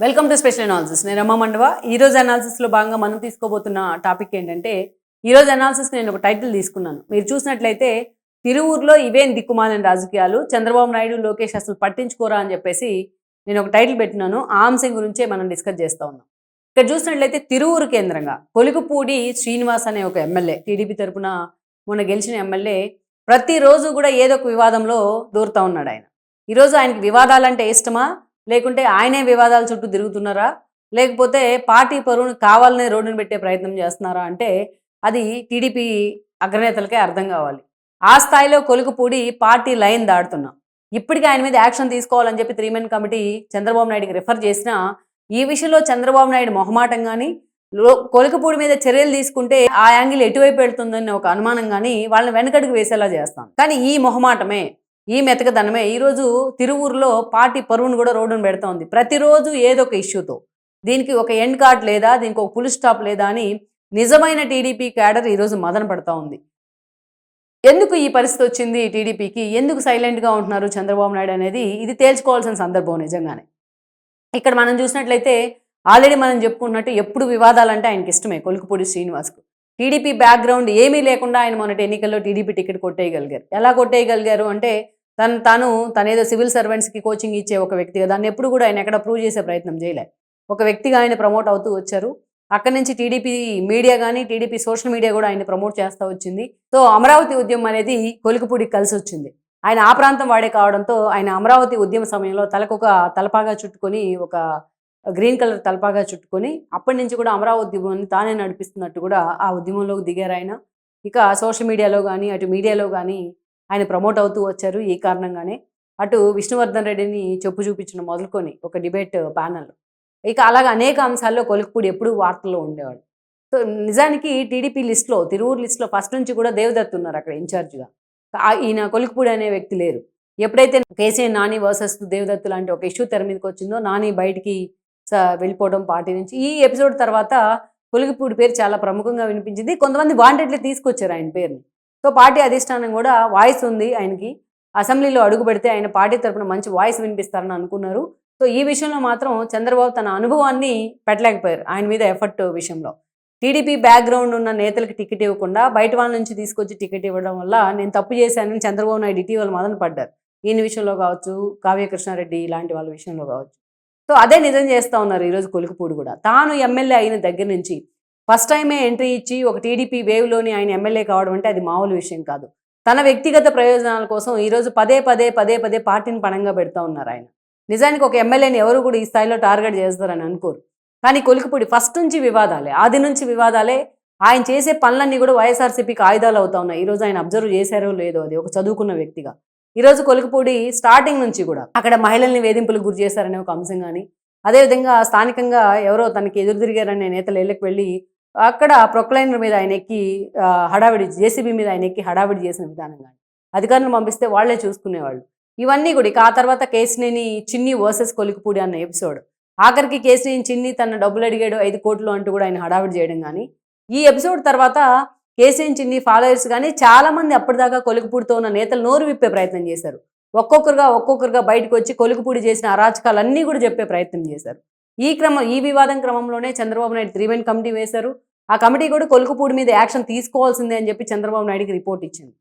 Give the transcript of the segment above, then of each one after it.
Welcome to special analysis. నేను రమా మండవ. ఈరోజు అనాలిసిస్లో భాగంగా మనం తీసుకోబోతున్న టాపిక్ ఏంటంటే, ఈరోజు అనాలిసిస్ నేను ఒక టైటిల్ తీసుకున్నాను. మీరు చూసినట్లయితే తిరువూరులో ఇవేం దిక్కుమాలిన రాజకీయాలు, చంద్రబాబు నాయుడు లోకేష్ అసలు పట్టించుకోరా అని చెప్పేసి నేను ఒక టైటిల్ పెట్టినాను. ఆ అంశం గురించే మనం డిస్కస్ చేస్తూ ఉన్నాం. ఇక్కడ చూసినట్లయితే తిరువూరు కేంద్రంగా కొలుకుపూడి శ్రీనివాస్ అనే ఒక ఎమ్మెల్యే, టీడీపీ తరపున మొన్న గెలిచిన ఎమ్మెల్యే, ప్రతిరోజు కూడా ఏదో ఒక వివాదంలో దూరుతూ ఉన్నాడు ఆయన. ఈరోజు ఆయనకి వివాదాలంటే ఇష్టమా, లేకుంటే ఆయనే వివాదాల చుట్టూ తిరుగుతున్నారా, లేకపోతే పార్టీ పరువును కావాలనే రోడ్డును పెట్టే ప్రయత్నం చేస్తున్నారా అంటే అది టీడీపీ అగ్రనేతలకే అర్థం కావాలి. ఆ స్థాయిలో కొలుకుపూడి పార్టీ లైన్ దాడుతున్నాం. ఇప్పటికీ ఆయన మీద యాక్షన్ తీసుకోవాలని చెప్పి 3 మెన్ కమిటీ చంద్రబాబు నాయుడికి రిఫర్ చేసినా ఈ విషయంలో చంద్రబాబు నాయుడు మొహమాటం కానీ, కొలుకుపూడి మీద చర్యలు తీసుకుంటే ఆ యాంగిల్ ఎటువైపు వెళ్తుందని ఒక అనుమానం కానీ వాళ్ళని వెనకడుగు వేసేలా చేస్తాం. కానీ ఈ మొహమాటమే, ఈ మెతకదనమే ఈరోజు తిరువూరులో పార్టీ పరువును కూడా రోడ్డును పెడతా ఉంది. ప్రతిరోజు ఏదో ఒక ఇష్యూతో, దీనికి ఒక ఎండ్ కార్డ్ లేదా, దీనికి ఒక ఫుల్ స్టాప్ లేదా అని నిజమైన టీడీపీ క్యాడర్ ఈరోజు మదన పడతా ఉంది. ఎందుకు ఈ పరిస్థితి వచ్చింది టీడీపీకి, ఎందుకు సైలెంట్గా ఉంటున్నారు చంద్రబాబు నాయుడు అనేది ఇది తేల్చుకోవాల్సిన సందర్భం నిజంగానే. ఇక్కడ మనం చూసినట్లయితే ఆల్రెడీ మనం చెప్పుకున్నట్టు ఎప్పుడు వివాదాలంటే ఆయనకి ఇష్టమే కొలుకుపూడి శ్రీనివాస్కు. టీడీపీ బ్యాక్గ్రౌండ్ ఏమీ లేకుండా ఆయన మొన్నటి ఎన్నికల్లో టీడీపీ టికెట్ కొట్టేయగలిగారు. ఎలా కొట్టేయగలిగారు అంటే తనేదో సివిల్ సర్వెంట్స్కి కోచింగ్ ఇచ్చే ఒక వ్యక్తిగా దాన్ని ఎప్పుడు కూడా ఆయన ఎక్కడ ప్రూవ్ చేసే ప్రయత్నం చేయలే. ఒక వ్యక్తిగా ఆయన ప్రమోట్ అవుతూ వచ్చారు. అక్కడి నుంచి టీడీపీ మీడియా కానీ, టీడీపీ సోషల్ మీడియా కూడా ఆయన ప్రమోట్ చేస్తూ వచ్చింది. సో అమరావతి ఉద్యమం అనేది కొలుకుపూడికి కలిసి వచ్చింది. ఆయన ఆ ప్రాంతం వాడే కావడంతో ఆయన అమరావతి ఉద్యమ సమయంలో తలకొక తలపాగా చుట్టుకొని, ఒక గ్రీన్ కలర్ తలపాగా చుట్టుకొని అప్పటి నుంచి కూడా అమరావతి ఉద్యమాన్ని తానే నడిపిస్తున్నట్టు కూడా ఆ ఉద్యమంలోకి దిగారు ఆయన. ఇక సోషల్ మీడియాలో కానీ, అటు మీడియాలో కానీ ఆయన ప్రమోట్ అవుతూ వచ్చారు. ఈ కారణంగానే అటు విష్ణువర్ధన్ రెడ్డిని చెప్పు చూపించడం మొదలుకొని ఒక డిబేట్ ప్యానల్, ఇక అలాగే అనేక అంశాల్లో కొలుకుపూడి ఎప్పుడూ వార్తల్లో ఉండేవాడు. సో నిజానికి టీడీపీ లిస్ట్లో, తిరువూరు లిస్ట్లో ఫస్ట్ నుంచి కూడా దేవదత్ ఉన్నారు అక్కడ ఇన్ఛార్జ్గా. ఈయన కొలుకుపూడి అనే వ్యక్తి లేరు. ఎప్పుడైతే కేసీఆర్ నాని వర్సెస్ దేవదత్ లాంటి ఒక ఇష్యూ తెర మీదకి వచ్చిందో, నాని బయటికి వెళ్ళిపోవడం పార్టీ నుంచి, ఈ ఎపిసోడ్ తర్వాత కొలుకుపూడి పేరు చాలా ప్రముఖంగా వినిపించింది. కొంతమంది వాంటెడ్లీ తీసుకొచ్చారు ఆయన పేరుని. సో పార్టీ అధిష్టానం కూడా వాయిస్ ఉంది ఆయనకి, అసెంబ్లీలో అడుగు పెడితే ఆయన పార్టీ తరఫున మంచి వాయిస్ వినిపిస్తారని అనుకున్నారు. సో ఈ విషయంలో మాత్రం చంద్రబాబు తన అనుభవాన్ని పెట్టలేకపోయారు ఆయన మీద ఎఫర్ట్ విషయంలో. టీడీపీ బ్యాక్గ్రౌండ్ ఉన్న నేతలకు టికెట్ ఇవ్వకుండా బయట వాళ్ళ నుంచి తీసుకొచ్చి టికెట్ ఇవ్వడం వల్ల నేను తప్పు చేశానని చంద్రబాబు నాయుడు ఇటీవల మదన పడ్డారు. ఈయన విషయంలో కావచ్చు, కావ్యకృష్ణారెడ్డి ఇలాంటి వాళ్ళ విషయంలో కావచ్చు. సో అదే నిజం చేస్తూ ఉన్నారు ఈరోజు కొలుకుపూడి కూడా. తాను ఎమ్మెల్యే అయిన దగ్గర నుంచి ఫస్ట్ టైమే ఎంట్రీ ఇచ్చి ఒక టీడీపీ వేవ్లోని ఆయన ఎమ్మెల్యే కావడం అంటే అది మామూలు విషయం కాదు. తన వ్యక్తిగత ప్రయోజనాల కోసం ఈరోజు పదే పదే పార్టీని పణంగా పెడతా ఉన్నారు ఆయన. నిజానికి ఒక ఎమ్మెల్యేని ఎవరు కూడా ఈ స్థాయిలో టార్గెట్ చేస్తారని అనుకోరు. కానీ కొలుకుపూడి ఫస్ట్ నుంచి వివాదాలే, ఆది నుంచి వివాదాలే. ఆయన చేసే పనులన్నీ కూడా వైఎస్ఆర్సీపీకి ఆయుధాలు అవుతా ఉన్నాయి. ఈరోజు ఆయన అబ్జర్వ్ చేశారో లేదో, అది ఒక చదువుకున్న వ్యక్తిగా. ఈరోజు కొలుకుపూడి స్టార్టింగ్ నుంచి కూడా అక్కడ మహిళల్ని వేధింపులకు గురి చేశారనే ఒక అంశం కానీ, అదేవిధంగా స్థానికంగా ఎవరో తనకి ఎదురు తిరిగారనే నేతలు ఇళ్ళకి వెళ్ళి అక్కడ ప్రొక్లైనర్ మీద ఆయన ఎక్కి హడావిడి, జేసీబీ మీద ఆయన ఎక్కి హడావిడి చేసిన విధానం కానీ, అధికారులను పంపిస్తే వాళ్లే చూసుకునేవాళ్ళు. ఇవన్నీ కూడా ఇక ఆ తర్వాత కేసినేని చిన్ని వర్సెస్ కొలుకుపూడి అన్న ఎపిసోడ్, ఆఖరికి కేసినేని చిన్ని తన డబ్బులు అడిగాడు 5 కోట్లు అంటూ కూడా ఆయన హడావిడి చేయడం కానీ, ఈ ఎపిసోడ్ తర్వాత కేసినేని చిన్ని ఫాలోయర్స్ కానీ చాలామంది అప్పటిదాకా కొలుకుపూడితో ఉన్న నేతలు నోరు విప్పే ప్రయత్నం చేశారు. ఒక్కొక్కరుగా బయటకు వచ్చి కొలుకుపూడి చేసిన అరాచకాలన్నీ కూడా చెప్పే ప్రయత్నం చేశారు. ఈ వివాదం క్రమంలోనే చంద్రబాబు నాయుడు 3 మెన్ కమిటీ వేశారు. ఆ కమిటీ కూడా కొలుకుపూడి మీద యాక్షన్ తీసుకోవాల్సిందే అని చెప్పి చంద్రబాబు నాయుడికి రిపోర్ట్ ఇచ్చింది.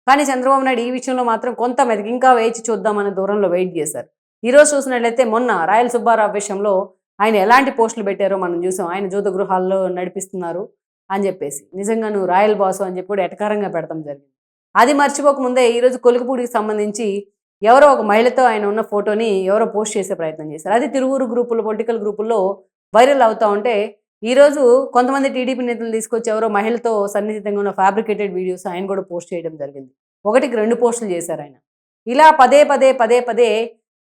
కానీ చంద్రబాబు నాయుడు ఈ విషయంలో మాత్రం కొంత మెదకి ఇంకా వేచి చూద్దామనే దూరంలో వెయిట్ చేశారు. ఈరోజు చూసినట్లయితే మొన్న రాయల సుబ్బారావు విషయంలో ఆయన ఎలాంటి పోస్టులు పెట్టారో మనం చూసాం. ఆయన జూత గృహాల్లో నడిపిస్తున్నారు అని చెప్పేసి, నిజంగా నువ్వు రాయల్ బాసు అని చెప్పి కూడా ఎటకారంగా పెడతాం జరిగింది. అది మర్చిపోకముందే ఈరోజు కొలుకుపూడికి సంబంధించి ఎవరో ఒక మహిళతో ఆయన ఉన్న ఫోటోని ఎవరో పోస్ట్ చేసే ప్రయత్నం చేశారు. అది తిరువూరు గ్రూపులు, పొలిటికల్ గ్రూపుల్లో వైరల్ అవుతూ ఉంటే ఈరోజు కొంతమంది టీడీపీ నేతలు తీసుకొచ్చి ఎవరో మహిళతో సన్నిహితంగా ఉన్న ఫ్యాబ్రికేటెడ్ వీడియోస్ ఆయన కూడా పోస్ట్ చేయడం జరిగింది. 1కి 2 పోస్టులు చేశారు ఆయన. ఇలా పదే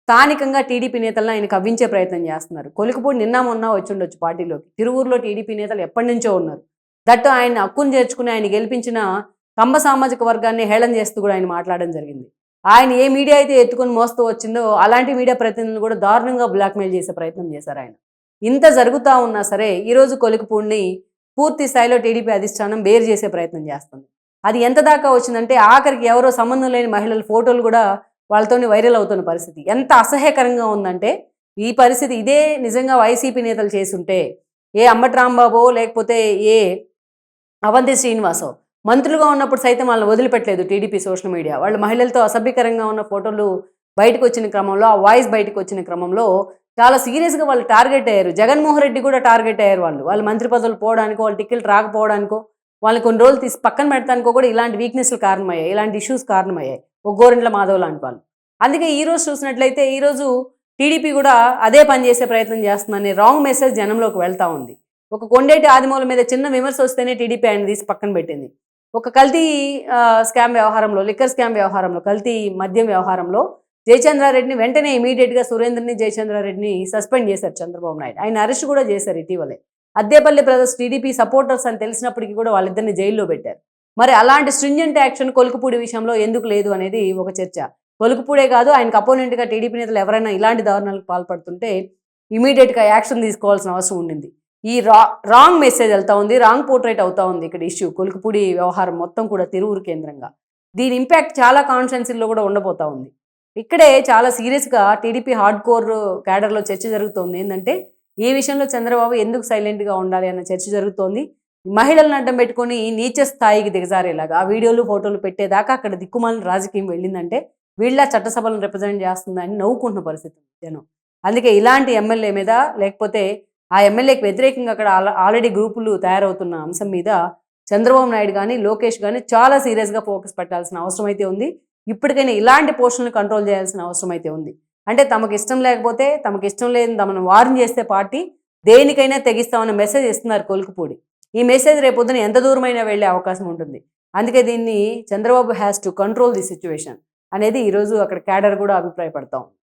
స్థానికంగా టీడీపీ నేతలను ఆయన కవ్వించే ప్రయత్నం చేస్తున్నారు. కొలుకుపూడి నిన్న మొన్న వచ్చి ఉండొచ్చు పార్టీలోకి. తిరువూరులో టీడీపీ నేతలు ఎప్పటి నుంచో ఉన్నారు. దట్టు ఆయన హక్కును చేర్చుకుని ఆయన గెలిపించిన కంబ సామాజిక వర్గాన్ని హేళన చేస్తూ కూడా ఆయన మాట్లాడడం జరిగింది. ఆయన ఏ మీడియా అయితే ఎత్తుకొని మోస్తూ వచ్చిందో అలాంటి మీడియా ప్రతినిధులు కూడా దారుణంగా బ్లాక్మెయిల్ చేసే ప్రయత్నం చేశారు ఆయన. ఇంత జరుగుతూ ఉన్నా సరే ఈరోజు కొలుకుపూడిని పూర్తి స్థాయిలో టీడీపీ అధిష్టానం బేర్ చేసే ప్రయత్నం చేస్తుంది. అది ఎంత దాకా వచ్చిందంటే ఆఖరికి ఎవరో సంబంధం లేని మహిళల ఫోటోలు కూడా వాళ్ళతోని వైరల్ అవుతున్న పరిస్థితి. ఎంత అసహ్యకరంగా ఉందంటే ఈ పరిస్థితి ఇదే నిజంగా వైసీపీ నేతలు చేసుంటే, ఏ అంబటి రాంబాబో లేకపోతే ఏ అవంతి శ్రీనివాసో మంత్రులుగా ఉన్నప్పుడు సైతం వాళ్ళని వదిలిపెట్టలేదు టీడీపీ సోషల్ మీడియా. వాళ్ళు మహిళలతో అసభ్యకరంగా ఉన్న ఫోటోలు బయటకు వచ్చిన క్రమంలో, ఆ వాయిస్ బయటకు వచ్చిన క్రమంలో చాలా సీరియస్గా వాళ్ళు టార్గెట్ అయ్యారు. జగన్మోహన్ రెడ్డి కూడా టార్గెట్ అయ్యారు. వాళ్ళు మంత్రి పదవులు పోవడానికో, వాళ్ళు టికెట్లు రాకపోవడానికో, వాళ్ళని కొన్ని రోజులు తీసి పక్కన పెడతానికో కూడా ఇలాంటి వీక్నెస్లు కారణమయ్యాయి, ఇలాంటి ఇష్యూస్ కారణమయ్యాయి. ఒక గోరింట్ల మాధవ్ లాంటి వాళ్ళు. అందుకే ఈరోజు చూసినట్లయితే ఈరోజు టీడీపీ కూడా అదే పని చేసే ప్రయత్నం చేస్తుందని రాంగ్ మెసేజ్ జనంలోకి వెళ్తూ ఉంది. ఒక కొండేటి ఆదిమూల మీద చిన్న విమర్శ వస్తేనే టీడీపీ ఆయన తీసి పక్కన పెట్టింది. ఒక కల్తీ స్కామ్ వ్యవహారంలో, లిక్కర్ స్కామ్ వ్యవహారంలో, కల్తీ మద్యం వ్యవహారంలో జయచంద్రారెడ్డిని వెంటనే ఇమీడియట్గా సురేంద్రని, జయచంద్రారెడ్డిని సస్పెండ్ చేశారు చంద్రబాబు నాయుడు. ఆయన అరెస్ట్ కూడా చేశారు ఇటీవలే. అద్దేపల్లి బ్రదర్స్ టీడీపీ సపోర్టర్స్ అని తెలిసినప్పటికీ కూడా వాళ్ళిద్దరిని జైల్లో పెట్టారు. మరి అలాంటి స్ట్రింజెంట్ యాక్షన్ కొలుకుపూడి విషయంలో ఎందుకు లేదు అనేది ఒక చర్చ. కొలుకుపూడే కాదు, ఆయనకు అపోనెంట్గా టీడీపీ నేతలు ఎవరైనా ఇలాంటి దారుణాలకు పాల్పడుతుంటే ఇమీడియట్గా యాక్షన్ తీసుకోవాల్సిన అవసరం ఉండింది. ఈ రాంగ్ మెసేజ్ వెళ్తా ఉంది, రాంగ్ పోర్ట్రేట్ అవుతా ఉంది ఇక్కడ ఇష్యూ. కొలుకుపూడి వ్యవహారం మొత్తం కూడా తిరువురు కేంద్రంగా. దీని ఇంపాక్ట్ చాలా కాన్స్టిట్యున్సీల్లో కూడా ఉండబోతా ఉంది. ఇక్కడే చాలా సీరియస్గా టీడీపీ హార్డ్ కోర్ క్యాడర్లో చర్చ జరుగుతోంది. ఏంటంటే ఈ విషయంలో చంద్రబాబు ఎందుకు సైలెంట్గా ఉండాలి అన్న చర్చ జరుగుతోంది. మహిళలను అడ్డం పెట్టుకొని నీచ స్థాయికి దిగజారేలాగా ఆ వీడియోలు ఫోటోలు పెట్టేదాకా అక్కడ దిక్కుమాలిన రాజకీయం వెళ్ళిందంటే వీళ్ళ చట్టసభలను రిప్రజెంట్ చేస్తుందని నవ్వుకుంటున్న పరిస్థితి జనం. అందుకే ఇలాంటి ఎమ్మెల్యే మీద, లేకపోతే ఆ ఎమ్మెల్యేకి వ్యతిరేకంగా అక్కడ ఆల్రెడీ గ్రూపులు తయారవుతున్న అంశం మీద చంద్రబాబు నాయుడు కానీ, లోకేష్ కానీ చాలా సీరియస్గా ఫోకస్ పెట్టాల్సిన అవసరం అయితే ఉంది. ఇప్పటికైనా ఇలాంటి పోస్టులను కంట్రోల్ చేయాల్సిన అవసరం అయితే ఉంది. అంటే తమకు ఇష్టం లేకపోతే, తమకు ఇష్టం లేని తమను వార్న్ చేస్తే పార్టీ దేనికైనా తెగిస్తామన్న మెసేజ్ ఇస్తున్నారు కొలుకుపూడి. ఈ మెసేజ్ రేపొద్దున ఎంత దూరమైనా వెళ్ళే అవకాశం ఉంటుంది. అందుకే దీన్ని Chandrababu has to control the situation అనేది ఈరోజు అక్కడ క్యాడర్ కూడా అభిప్రాయపడతాం.